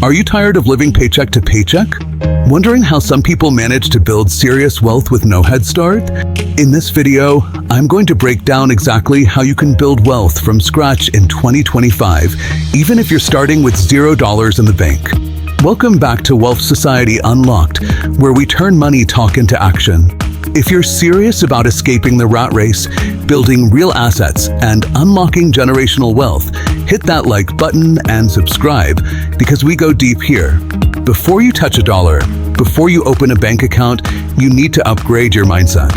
Are you tired of living paycheck to paycheck? Wondering how some people manage to build serious wealth with no head start? In this video, I'm going to break down exactly how you can build wealth from scratch in 2025, even if you're starting with $0 in the bank. Welcome back to Wealth Society Unlocked, where we turn money talk into action. If you're serious about escaping the rat race, building real assets, and unlocking generational wealth, hit that like button and subscribe, because we go deep here. Before you touch a dollar, before you open a bank account, you need to upgrade your mindset.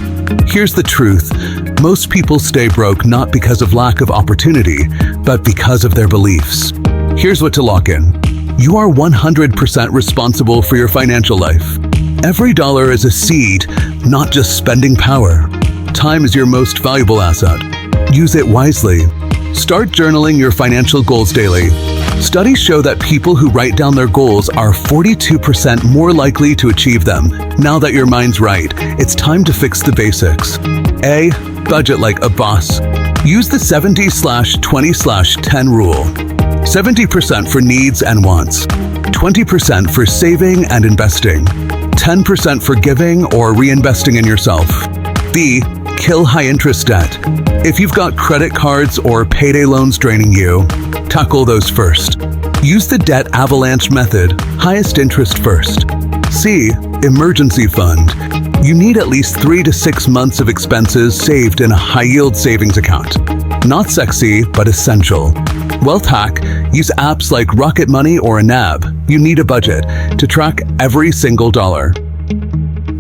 Here's the truth. Most people stay broke not because of lack of opportunity, but because of their beliefs. Here's what to lock in. You are 100% responsible for your financial life. Every dollar is a seed, not just spending power. Time is your most valuable asset. Use it wisely. Start journaling your financial goals daily. Studies show that people who write down their goals are 42% more likely to achieve them. Now that your mind's right, it's time to fix the basics. A. Budget like a boss. Use the 70/20/10 rule. 70% for needs and wants, 20% for saving and investing, 10% for giving or reinvesting in yourself. B. Kill high-interest debt. If you've got credit cards or payday loans draining you, tackle those first. Use the debt avalanche method, highest interest first. C. Emergency fund. You need at least 3 to 6 months of expenses saved in a high-yield savings account. Not sexy, but essential. Wealth hack, use apps like Rocket Money or a NAB. You need a budget to track every single dollar.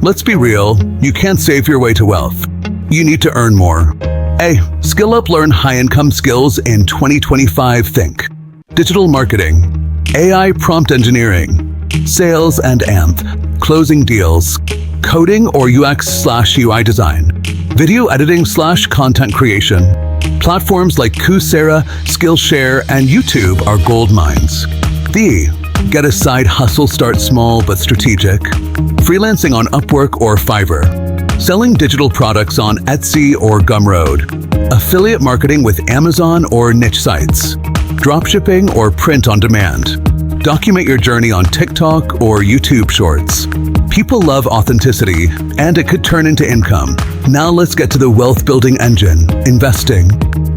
Let's be real, you can't save your way to wealth. You need to earn more. A. Skill up, learn high-income skills in 2025. Think digital marketing, AI prompt engineering, sales and AMP, closing deals, coding or UX/UI design, video editing/content creation. Platforms like Coursera, Skillshare, and YouTube are gold mines. B. Get a side hustle, start small but strategic. Freelancing on Upwork or Fiverr. Selling digital products on Etsy or Gumroad. Affiliate marketing with Amazon or niche sites. Dropshipping or print on demand. Document your journey on TikTok or YouTube Shorts. People love authenticity, and it could turn into income. Now let's get to the wealth-building engine, investing.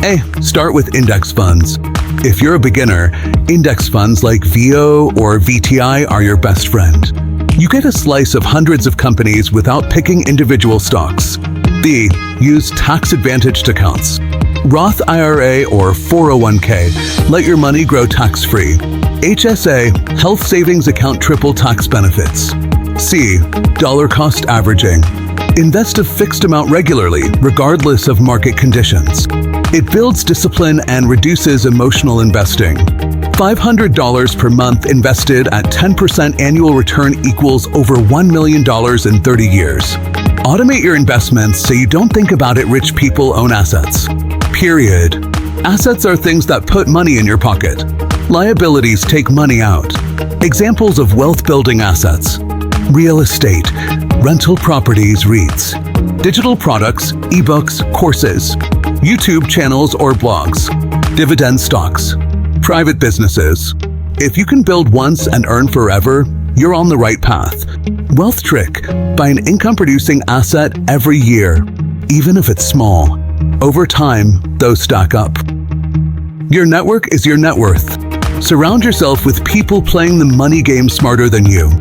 A. Start with index funds. If you're a beginner, index funds like VO or VTI are your best friend. You get a slice of hundreds of companies without picking individual stocks. B. Use tax-advantaged accounts. Roth IRA or 401k. Let your money grow tax-free. HSA, health savings account, triple tax benefits. C. Dollar cost averaging. Invest a fixed amount regularly, regardless of market conditions. It builds discipline and reduces emotional investing. $500 per month invested at 10% annual return equals over $1 million in 30 years. Automate your investments so you don't think about it. Rich people own assets. Period. Assets are things that put money in your pocket. Liabilities take money out. Examples of wealth-building assets: real estate, rental properties, REITs, digital products, ebooks, courses, YouTube channels or blogs, dividend stocks, private businesses. If you can build once and earn forever, you're on the right path. Wealth trick: buy an income-producing asset every year, even if it's small. Over time, those stack up. Your network is your net worth. Surround yourself with people playing the money game smarter than you.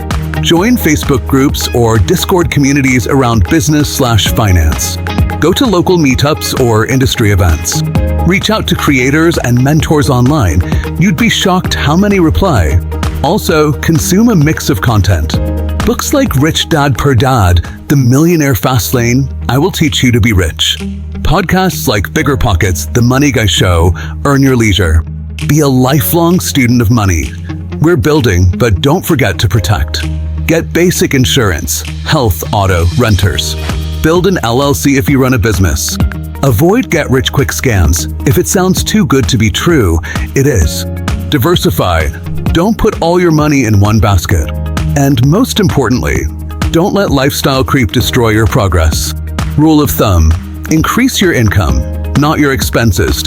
Join Facebook groups or Discord communities around business/finance. Go to local meetups or industry events. Reach out to creators and mentors online. You'd be shocked how many reply. Also, consume a mix of content. Books like Rich Dad Poor Dad, The Millionaire Fast Lane, I Will Teach You to Be Rich. Podcasts like Bigger Pockets, The Money Guy Show, Earn Your Leisure. Be a lifelong student of money. We're building, but don't forget to protect. Get basic insurance, health, auto, renters. Build an LLC if you run a business. Avoid get-rich-quick scams. If it sounds too good to be true, it is. Diversify. Don't put all your money in one basket. And most importantly, don't let lifestyle creep destroy your progress. Rule of thumb: increase your income, not your expenses.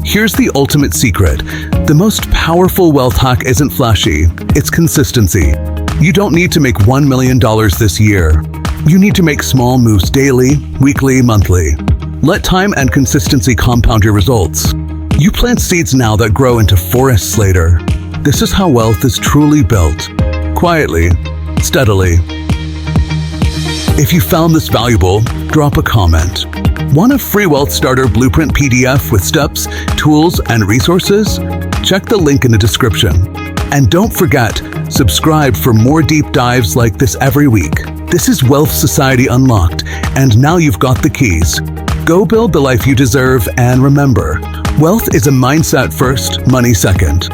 Here's the ultimate secret. The most powerful wealth hack isn't flashy, it's consistency. You don't need to make $1 million this year. You need to make small moves daily, weekly, monthly. Let time and consistency compound your results. You plant seeds now that grow into forests later. This is how wealth is truly built. Quietly, steadily. If you found this valuable, drop a comment. Want a free Wealth Starter Blueprint PDF with steps, tools, and resources? Check the link in the description. And don't forget, subscribe for more deep dives like this every week. This is Wealth Society Unlocked, and now you've got the keys. Go build the life you deserve, and remember, wealth is a mindset first, money second.